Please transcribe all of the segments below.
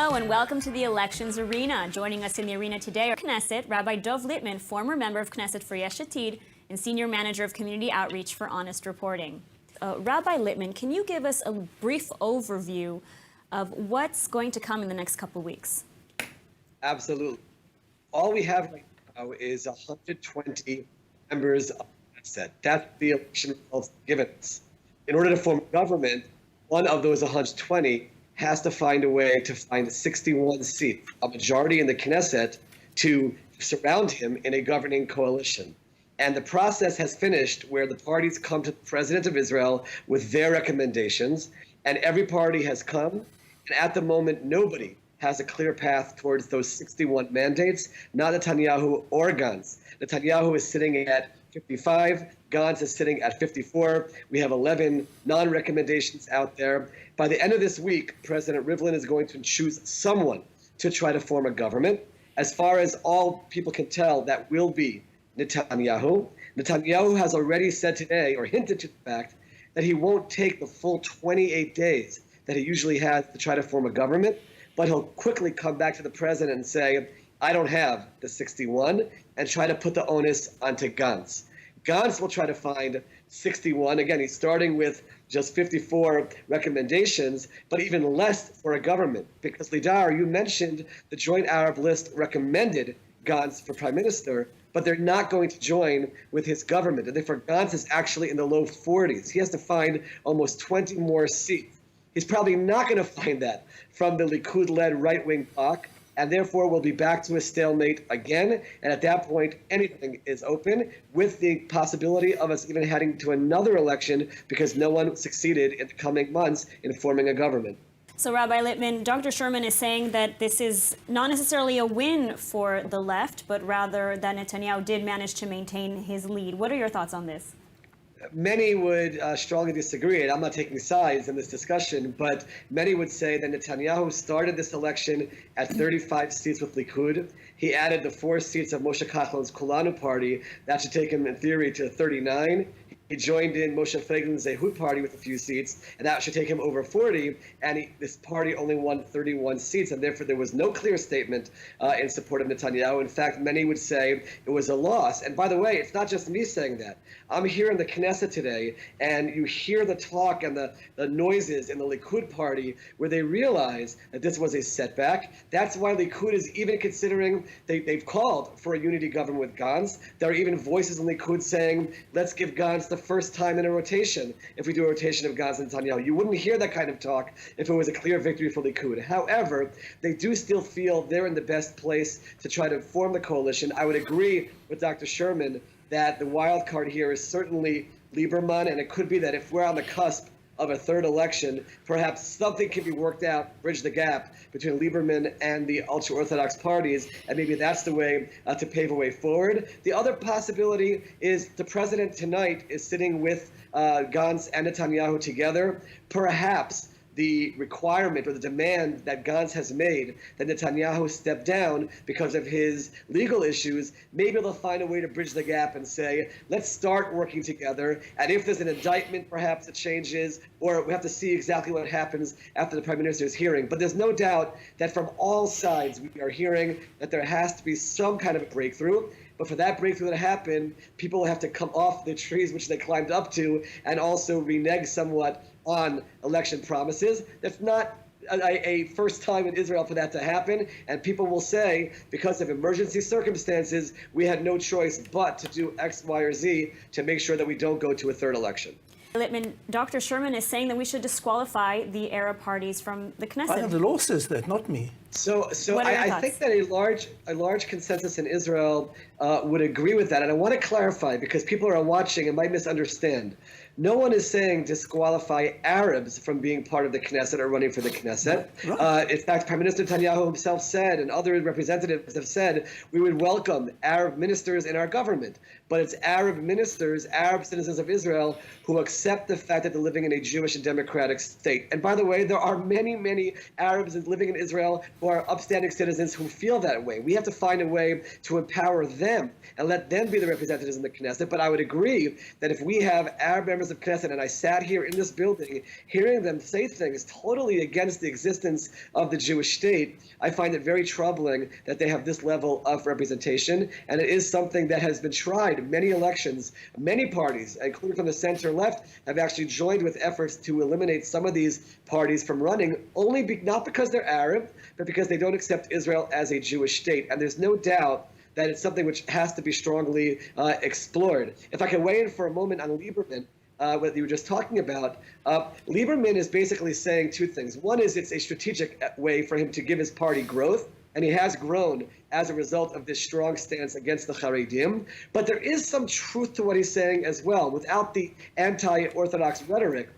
Hello and welcome to the Elections Arena. Joining us in the arena today are Knesset, Rabbi Dov Lipman, former member of Knesset for Yesh Atid and Senior Manager of Community Outreach for Honest Reporting. Rabbi Lipman, can you give us a brief overview of what's going to come in the next couple of weeks? Absolutely. All we have right now is 120 members of Knesset. That's the election results given us. In order to form government, one of those 120 has to find a way to find 61 seats, a majority in the Knesset, to surround him in a governing coalition. And the process has finished where the parties come to the President of Israel with their recommendations, and every party has come, and at the moment, nobody has a clear path towards those 61 mandates, not Netanyahu or Gantz. Netanyahu is sitting at 55, Gantz is sitting at 54. We have 11 non-recommendations out there. By the end of this week, President Rivlin is going to choose someone to try to form a government. As far as all people can tell, that will be Netanyahu. Netanyahu has already said today, or hinted to the fact, that he won't take the full 28 days that he usually has to try to form a government, but he'll quickly come back to the president and say, I don't have the 61, and try to put the onus onto Gantz. Gantz will try to find 61. Again, he's starting with just 54 recommendations, but even less for a government. Because, Lidar, you mentioned the Joint Arab List recommended Gantz for prime minister, but they're not going to join with his government. And therefore, Gantz is actually in the low 40s. He has to find almost 20 more seats. He's probably not going to find that from the Likud-led right-wing bloc, and therefore we'll be back to a stalemate again. And at that point, anything is open, with the possibility of us even heading to another election because no one succeeded in the coming months in forming a government. So, Rabbi Lipman, Dr. Sherman is saying that this is not necessarily a win for the left, but rather that Netanyahu did manage to maintain his lead. What are your thoughts on this? Many would strongly disagree, and I'm not taking sides in this discussion, but many would say that Netanyahu started this election at 35 seats with Likud. He added the 4 seats of Moshe Kahlon's Kulanu party. That should take him, in theory, to 39. He joined in Moshe Feiglin's Zehut party with a few seats, and that should take him over 40, and this party only won 31 seats, and therefore there was no clear statement in support of Netanyahu. In fact, many would say it was a loss. And by the way, it's not just me saying that. I'm here in the Knesset today, and you hear the talk and the noises in the Likud party where they realize that this was a setback. That's why Likud is even considering, they've called for a unity government with Gantz. There are even voices in Likud saying, let's give Gantz the first time in a rotation if we do a rotation of Gantz and Netanyahu. You wouldn't hear that kind of talk if it was a clear victory for Likud. However, they do still feel they're in the best place to try to form the coalition. I would agree with Dr. Sherman that the wild card here is certainly Lieberman, and it could be that if we're on the cusp of a third election, perhaps something can be worked out, bridge the gap between Lieberman and the ultra-Orthodox parties, and maybe that's the way to pave a way forward. The other possibility is the president tonight is sitting with Gantz and Netanyahu together. Perhaps the requirement or the demand that Gantz has made that Netanyahu step down because of his legal issues, maybe they'll find a way to bridge the gap and say, let's start working together. And if there's an indictment, perhaps it changes, or we have to see exactly what happens after the Prime Minister's hearing. But there's no doubt that from all sides, we are hearing that there has to be some kind of a breakthrough. But for that breakthrough to happen, people have to come off the trees which they climbed up to and also renege somewhat on election promises. That's not a first time in Israel for that to happen, and people will say, because of emergency circumstances, we had no choice but to do X, Y, or Z to make sure that we don't go to a third election. Lipman, Dr. Sherman is saying that we should disqualify the Arab parties from the Knesset. The law says that, not me. So I think that a large consensus in Israel would agree with that. And I want to clarify, because people are watching and might misunderstand. No one is saying disqualify Arabs from being part of the Knesset or running for the Knesset. Right. In fact, Prime Minister Netanyahu himself said, and other representatives have said, we would welcome Arab ministers in our government. But it's Arab ministers, Arab citizens of Israel, who accept the fact that they're living in a Jewish and democratic state. And by the way, there are many, many Arabs living in Israel who are upstanding citizens who feel that way. We have to find a way to empower them and let them be the representatives in the Knesset. But I would agree that if we have Arab members of Knesset, and I sat here in this building hearing them say things totally against the existence of the Jewish state, I find it very troubling that they have this level of representation. And it is something that has been tried. Many elections, many parties, including from the center left, have actually joined with efforts to eliminate some of these parties from running, not because they're Arab, but because they don't accept Israel as a Jewish state. And there's no doubt that it's something which has to be strongly explored. If I can weigh in for a moment on Lieberman, what you were just talking about, Lieberman is basically saying two things. One is it's a strategic way for him to give his party growth, and he has grown as a result of this strong stance against the Haredim. But there is some truth to what he's saying as well, without the anti-Orthodox rhetoric.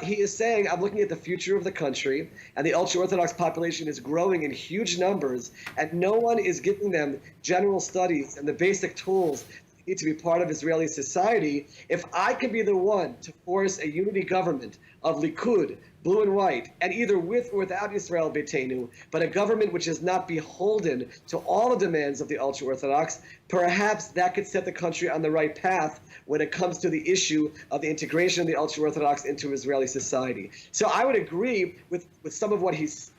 He is saying, I'm looking at the future of the country, and the ultra-Orthodox population is growing in huge numbers, and no one is giving them general studies and the basic tools that need to be part of Israeli society. If I can be the one to force a unity government of Likud, blue and white, and either with or without Israel Beitenu, but a government which is not beholden to all the demands of the ultra-Orthodox, perhaps that could set the country on the right path when it comes to the issue of the integration of the ultra-Orthodox into Israeli society. So I would agree with some of what his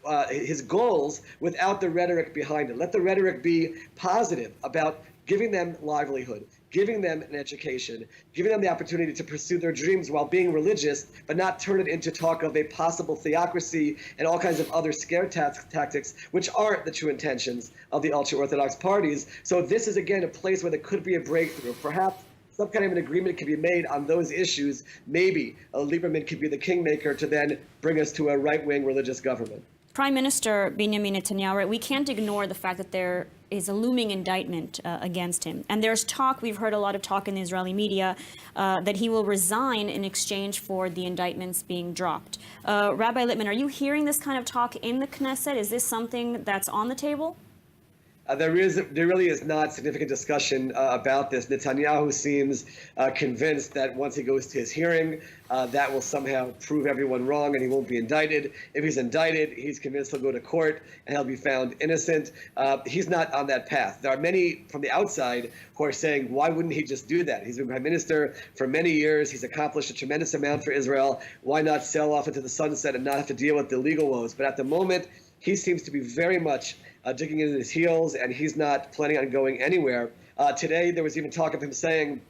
goals without the rhetoric behind it. Let the rhetoric be positive about giving them livelihood, giving them an education, giving them the opportunity to pursue their dreams while being religious, but not turn it into talk of a possible theocracy and all kinds of other scare tactics, which aren't the true intentions of the ultra-Orthodox parties. So this is, again, a place where there could be a breakthrough. Perhaps some kind of an agreement can be made on those issues. Maybe Lieberman could be the kingmaker to then bring us to a right-wing religious government. Prime Minister Benjamin Netanyahu, we can't ignore the fact that there is a looming indictment against him. And there's talk, we've heard a lot of talk in the Israeli media, that he will resign in exchange for the indictments being dropped. Rabbi Lipman, are you hearing this kind of talk in the Knesset? Is this something that's on the table? There really is not significant discussion about this. Netanyahu seems convinced that once he goes to his hearing, that will somehow prove everyone wrong and he won't be indicted. If he's indicted, he's convinced he'll go to court and he'll be found innocent. He's not on that path. There are many from the outside who are saying, why wouldn't he just do that? He's been prime minister for many years. He's accomplished a tremendous amount for Israel. Why not sail off into the sunset and not have to deal with the legal woes? But at the moment, he seems to be very much digging into his heels, and he's not planning on going anywhere. Today, there was even talk of him saying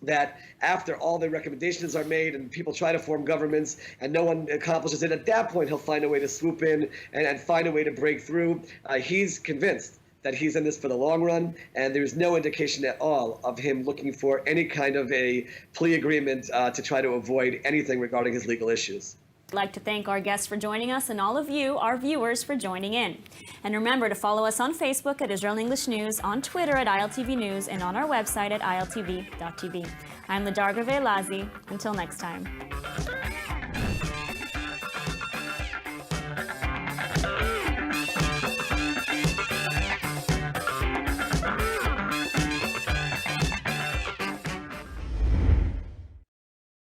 that after all the recommendations are made and people try to form governments and no one accomplishes it, at that point he'll find a way to swoop in and find a way to break through. He's convinced that he's in this for the long run, and there's no indication at all of him looking for any kind of a plea agreement to try to avoid anything regarding his legal issues. I'd like to thank our guests for joining us and all of you, our viewers, for joining in. And remember to follow us on Facebook at Israel English News, on Twitter at ILTV News, and on our website at iltv.tv. I'm Ladar Gravelazi. Until next time.